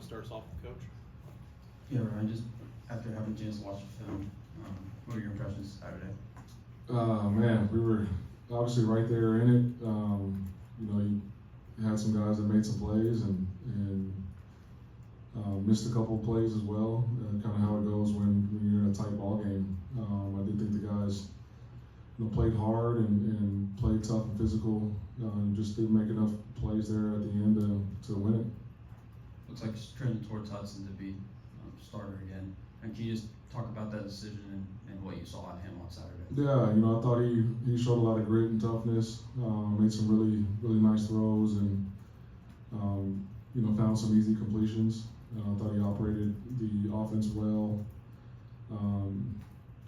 start us off with Coach. Yeah, Ryan, just after having a chance to watch the film, what are your impressions Saturday? Man, we were obviously right there in it. You had some guys that made some plays and missed a couple of plays as well. Kind of how it goes when you're in a tight ball game. I did think the guys played hard and played tough and physical. Just didn't make enough plays there at the end to win it. Looks like it's trending towards Hudson to be starter again. And can you just talk about that decision and what you saw on him on Saturday? Yeah, I thought he showed a lot of grit and toughness. Made some really nice throws and found some easy completions. I thought he operated the offense well.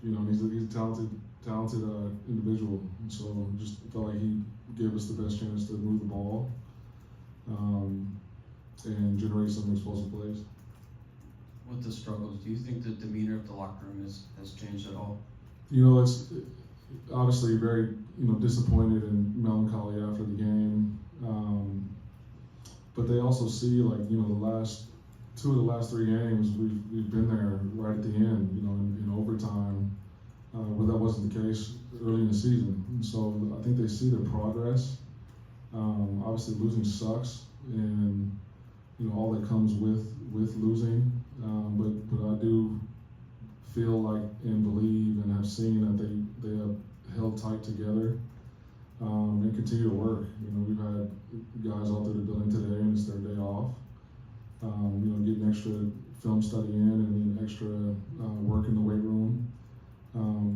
He's a talented individual, and so just felt like he gave us the best chance to move the ball and generate some explosive plays. With the struggles, do you think the demeanor of the locker room has changed at all? It's obviously very disappointed and melancholy after the game, but they also see two of the last three games we've been there right at the end, in overtime, where that wasn't the case early in the season. And so I think they see the progress. Obviously losing sucks, and all that comes with losing. But I do feel like and believe and have seen that they have held tight together and continue to work. We've had guys out there the building today, and it's their day off. Getting extra film study in and then extra work in the weight room.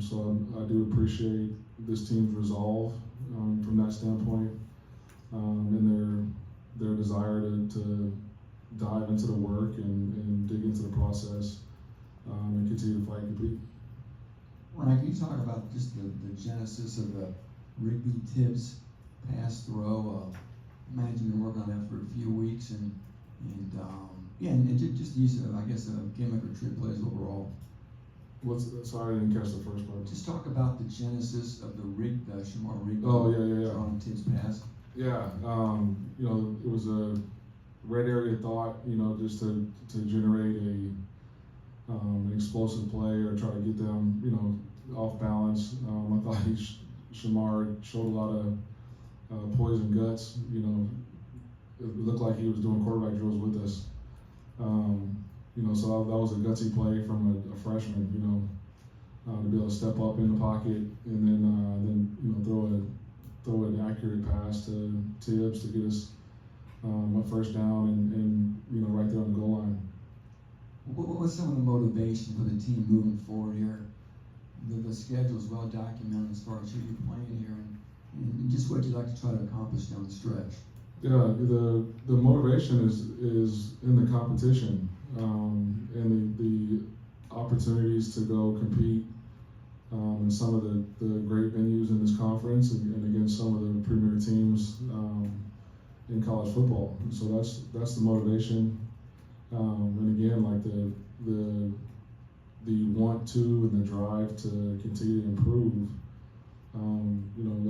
So I do appreciate this team's resolve from that standpoint, and their desire to dive into the work and dig into the process and continue to fight and compete. Ryan, can you talk about just the genesis of the Rigby Tibbs pass throw? Imagine you've been working on that for a few weeks and just use I guess a gimmick or trick plays overall. Sorry, I didn't catch the first part. Just talk about the genesis of the Shamar Rigby. Oh yeah. On Tibbs pass. Yeah, it was a red area thought, just to generate an explosive play or try to get them, off balance. I thought Shamar showed a lot of poise and guts. It looked like he was doing quarterback drills with us. So that was a gutsy play from a freshman, to be able to step up in the pocket and then throw an accurate pass to Tibbs to get us a first down and right there on the goal line. What's some of the motivation for the team moving forward here? The schedule is well documented as far as who you're playing here and just what you'd like to try to accomplish down the stretch. Yeah, the motivation is in the competition and the opportunities to go compete in some of the great venues in this conference and against some of the premier teams in college football. And so that's the motivation. And again, like the want to and the drive to continue to improve.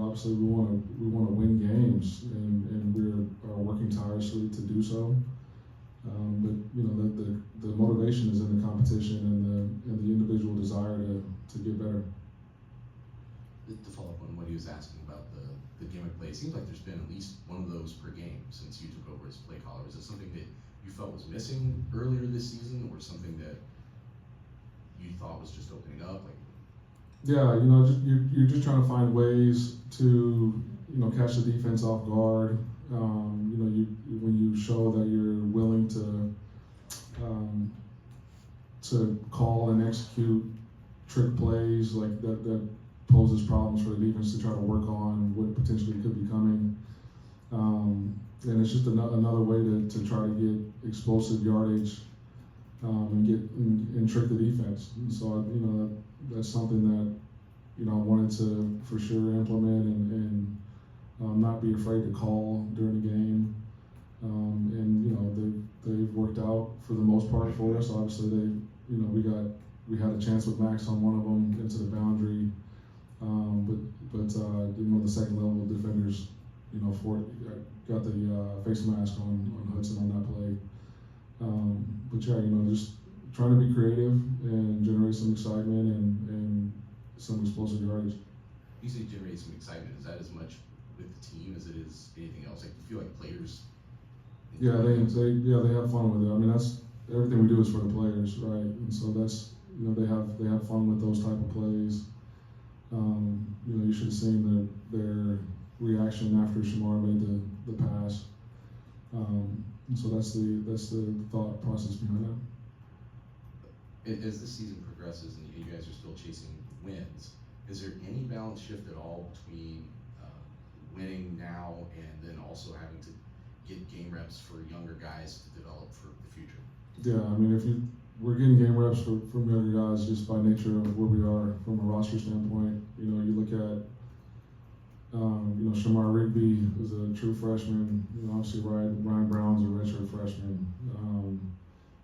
Obviously we want to win games, and we are working tirelessly to do so. But the motivation is in the competition and the individual desire to get better. To follow up on what he was asking about the gimmick play, it seems like there's been at least one of those per game since you took over as play caller. Is it something that you felt was missing earlier this season, or something that you thought was just opening up? Yeah, you're just trying to find ways to catch the defense off guard. When you show that you're willing to call and execute trick plays like that poses problems for the defense to try to work on what potentially could be coming. And it's just another way to try to get explosive yardage and trick the defense. And so that's something that I wanted to for sure implement and not be afraid to call during the game. And they've worked out for the most part for us. Obviously we had a chance with Max on one of them into the boundary, but the second level defenders got the face mask on Hudson on that play. yeah, you know, just trying to be creative and generate some excitement and some explosive yardage. You say generate some excitement. Is that as much with the team as it is anything else? Like, do you feel like players? Yeah, they have fun with it. I mean, that's everything we do is for the players, right? And so that's, you know, they have fun with those type of plays. You know, you should have seen their reaction after Shamar made the pass. And so that's the thought process behind that. As the season progresses and you guys are still chasing wins, is there any balance shift at all between winning now and then also having to get game reps for younger guys to develop for the future? Yeah, I mean, we're getting game reps from younger guys just by nature of where we are from a roster standpoint. You know, you look at, you know, Shamar Rigby is a true freshman. You know, obviously Ryan Brown's a redshirt freshman.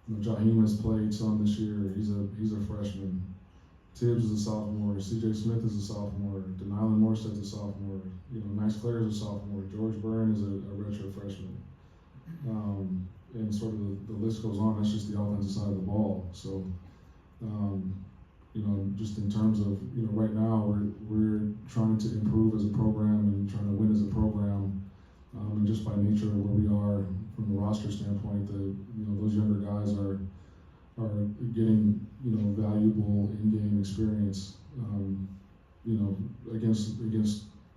You know, Jaheim has played some this year. He's a freshman. Tibbs is a sophomore. C.J. Smith is a sophomore. Denylon Morstead's a sophomore. You know, Max Clare is a sophomore. George Byrne is a redshirt freshman. And sort of the list goes on. That's just the offensive side of the ball. So, you know, just in terms of, you know, right now we're trying to improve as a program and trying to win as a program. And just by nature of where we are from the roster standpoint, you know, those younger guys are getting, you know, valuable in-game experience, you know, against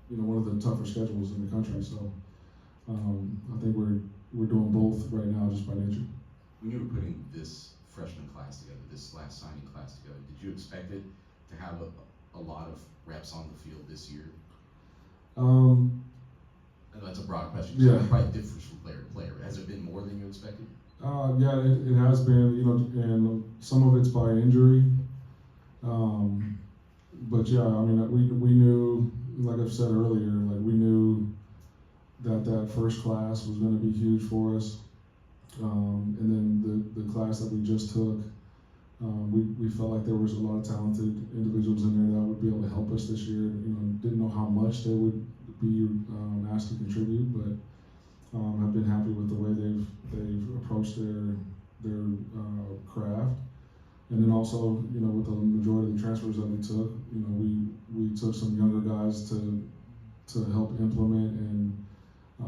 you know, one of the tougher schedules in the country. So I think we're doing both right now just by nature. When you were putting this freshman class together, this last signing class together, did you expect it to have a lot of reps on the field this year? I know that's a broad question. Yeah. It probably differs from player to player. Has it been more than you expected? Yeah, it has been, you know, and some of it's by injury. But yeah, I mean, we knew, like I've said earlier, like we knew that first class was going to be huge for us. And then the class that we just took, we felt like there was a lot of talented individuals in there that would be able to help us this year. You know, didn't know how much they would be asked to contribute, but I've been happy with the way they've approached their craft. And then also, you know, with the majority of the transfers that we took, you know, we took some younger guys to help implement and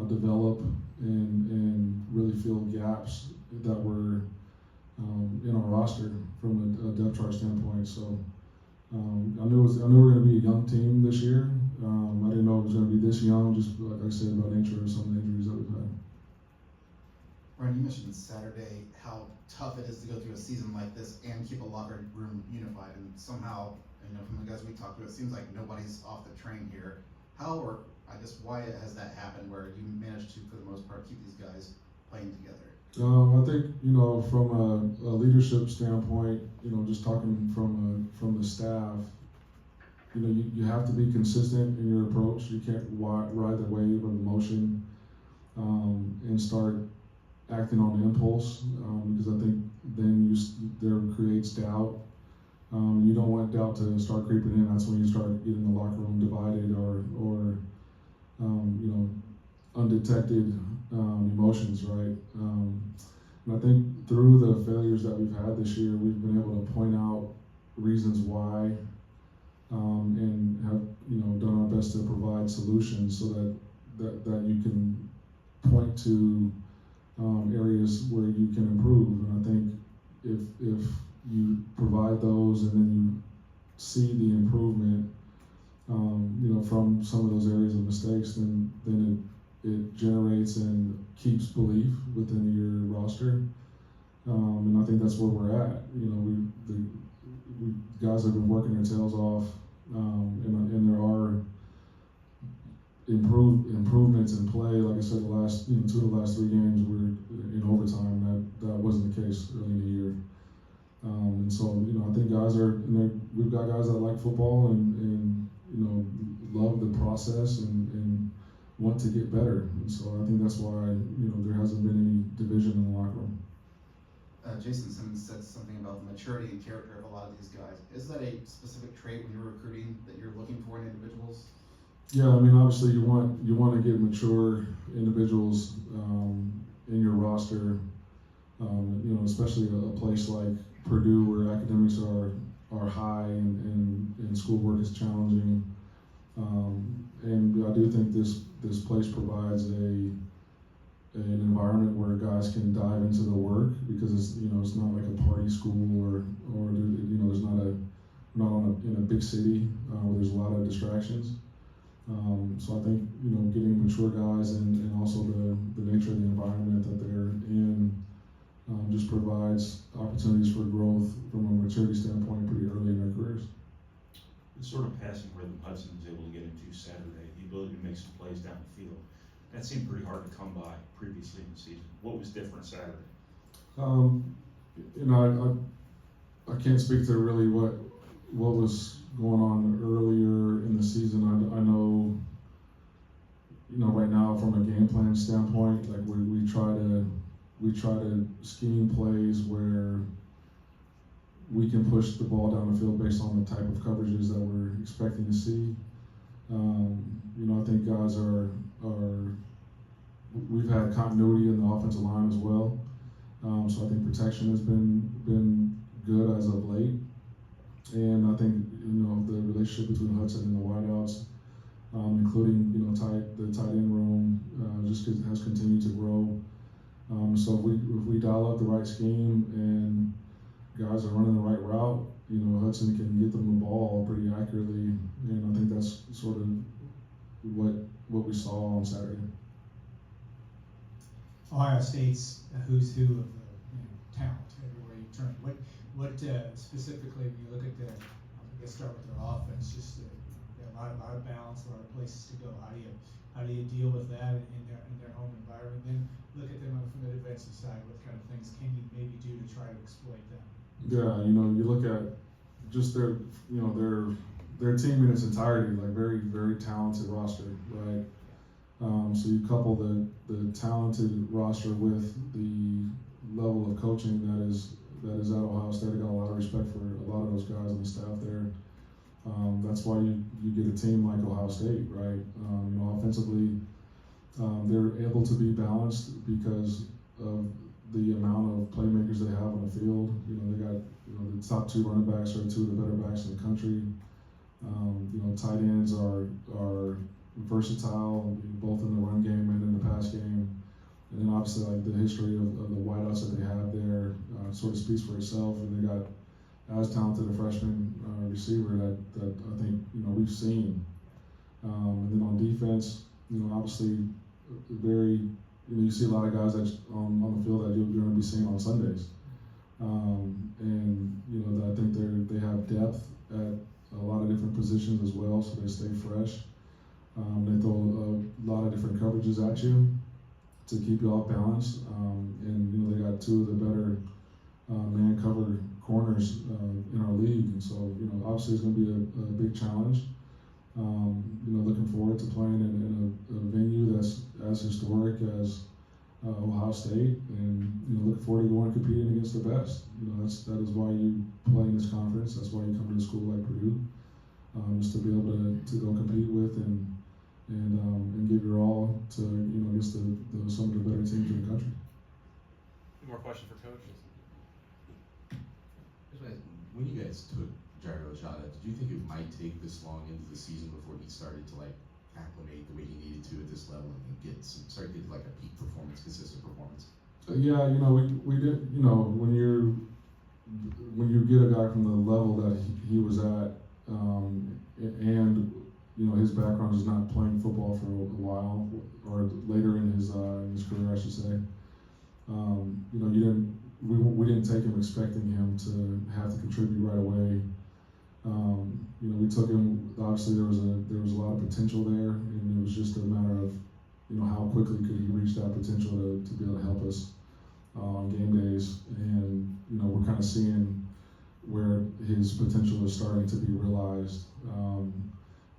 develop and really fill gaps that were in our roster from a depth chart standpoint. So I knew we were going to be a young team this year. I didn't know it was going to be this young, just like I said, by nature of some of the injuries that we've had. Ryan, you mentioned Saturday how tough it is to go through a season like this and keep a locker room unified, and somehow, you know, from the guys we talked to, it seems like nobody's off the train here. How, or I guess why has that happened where you managed to, for the most part, keep these guys playing together? I think, you know, from a leadership standpoint, you know, just talking from the staff, you know, you have to be consistent in your approach. You can't ride the wave of emotion and start acting on impulse, because I think then there creates doubt. You don't want doubt to start creeping in. That's when you start getting the locker room divided or you know, undetected emotions, right? And I think through the failures that we've had this year, we've been able to point out reasons why, and have, you know, done our best to provide solutions so that you can point to areas where you can improve. And I think if you provide those and then you see the improvement, you know, from some of those areas of mistakes, then it generates and keeps belief within your roster. And I think that's where we're at. You know, we guys have been working their tails off, and there are improvements in play. Like I said, two of the last 3 games were in overtime. That wasn't the case early in the year. And so, you know, I think we've got guys that like football and you know, love the process and want to get better. And so I think that's why, you know, there hasn't been any division in the locker room. Jason Simmons said something about the maturity and character of a lot of these guys. Is that a specific trait when you're recruiting that you're looking for in individuals? Yeah, I mean, obviously you want to get mature individuals in your roster, You know, especially a place like Purdue where academics are high and schoolwork is challenging. And I do think this place provides an environment where guys can dive into the work, because it's, you know, it's not like a party school or you know, there's not in a big city where there's a lot of distractions. So I think, you know, getting mature guys and also the nature of the environment that they're in just provides opportunities for growth from a maturity standpoint pretty early in their careers. The sort of passing rhythm Hudson was able to get into Saturday, the ability to make some plays down the field, that seemed pretty hard to come by previously in the season. What was different Saturday? You know, I can't speak to really what was going on earlier in the season. I know, you know, right now from a game plan standpoint, like we try to scheme plays where we can push the ball down the field based on the type of coverages that we're expecting to see. You know, I think guys we've had continuity in the offensive line as well. So I think protection has been good as of late. And I think, you know, the relationship between Hudson and the wideouts, including, you know, the tight end room, has continued to grow. So if we dial up the right scheme and guys are running the right route, you know, Hudson can get them the ball pretty accurately, and I think that's sort of what we saw on Saturday. Ohio State's a who's who of talent everywhere you turn. What specifically, when you look at I guess start with their offense, just a lot of balance, a lot of places to go. How do you deal with that in their home environment? Then look at them from the defensive side. What kind of things can you maybe do to try to exploit them? Yeah, you know, you look at just their team in its entirety, like very, very talented roster, right? So you couple the talented roster with the level of coaching that is at Ohio State. I got a lot of respect for a lot of those guys on the staff there. That's why you get a team like Ohio State, right? You know, offensively, they're able to be balanced because of the amount of playmakers they have on the field. You know, they got, you know, the top two running backs are two of the better backs in the country. You know, tight ends are versatile, both in the run game and in the pass game. And then obviously, like, the history of the wideouts that they have there sort of speaks for itself. And they got as talented a freshman receiver that I think, you know, we've seen. And then on defense, you know, obviously very, you know, you see a lot of guys that on the field that you're going to be seeing on Sundays. And, you know, I think they have depth at a lot of different positions as well, so they stay fresh. They throw a lot of different coverages at you to keep you off balance. And, you know, they got two of the better man cover corners in our league. And so, you know, obviously it's going to be a big challenge. You know, looking forward to playing in a venue that's as historic as Ohio State, and, you know, looking forward to going and competing against the best. You know, that is why you play in this conference. That's why you come to a school like Purdue, just to be able to go compete with and give your all to, you know, against some of the better teams in the country. Any more questions for Coach? When you guys took Jairo Ojada, did you think it might take this long into the season before he started to, like, acclimate the way he needed to at this level and start to get like a peak performance, consistent performance? Yeah, you know, we did. You know, when you get a guy from the level that he was at, and, you know, his background is not playing football for a while, or later in his career, I should say. You know, we didn't take him expecting him to have to contribute right away. You know, we took him. Obviously, there was a lot of potential there, and it was just a matter of, you know, how quickly could he reach that potential to be able to help us on game days. And, you know, we're kind of seeing where his potential is starting to be realized.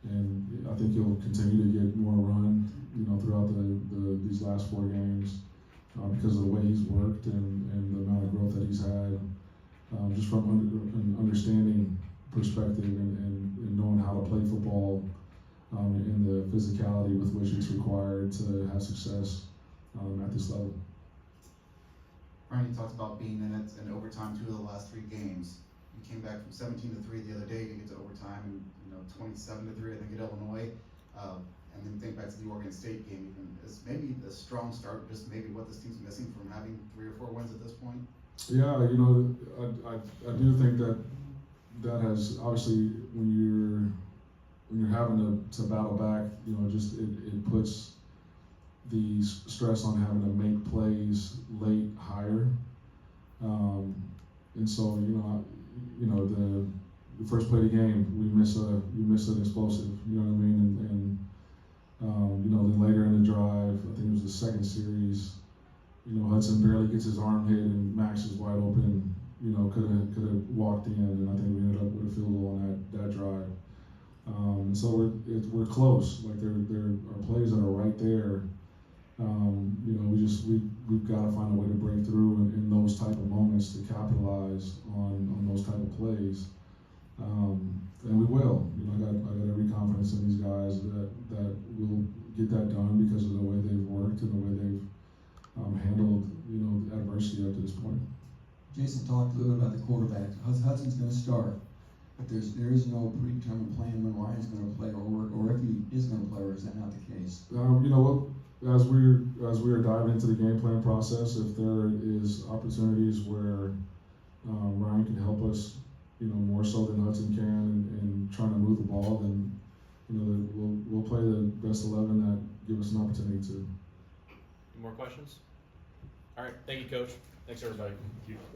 And I think he'll continue to get more run, you know, throughout these last 4 games because of the way he's worked and the amount of growth that he's had, just from an understanding perspective and knowing how to play football and the physicality with which it's required to have success at this level. Ryan, you talked about being in it in overtime 2 of the last 3 games. You came back from 17-3 the other day to get to overtime, and 27-3 I think at Illinois. And then think back to the Oregon State game, even is maybe a strong start, just maybe what this team's missing from having 3 or 4 wins at this point. Yeah, I do think that has obviously when you're having to battle back, just it puts the stress on having to make plays late higher, and so the first play of the game we miss an explosive, you know what I mean, and then later in the drive, I think it was the second series, Hudson barely gets his arm hit and Max is wide open, could have walked in, and I think we ended up with a field goal on that drive. And so we're close. Like there are plays that are right there. We've got to find a way to break through in those type of moments to capitalize on those type of plays. And we will. I got every confidence in these guys that we'll get that done because of the way they've worked and the way they've handled adversity up to this point. Jason talked a little bit about the quarterback. Hudson's going to start, but there is no predetermined plan when Ryan's going to play, or if he is going to play, or is that not the case? As we are diving into the game plan process, if there is opportunities where Ryan can help us, more so than Hudson can, and trying to move the ball, then we'll play the best 11 that give us an opportunity to. Any more questions? All right, thank you, Coach. Thanks, everybody. Thank you.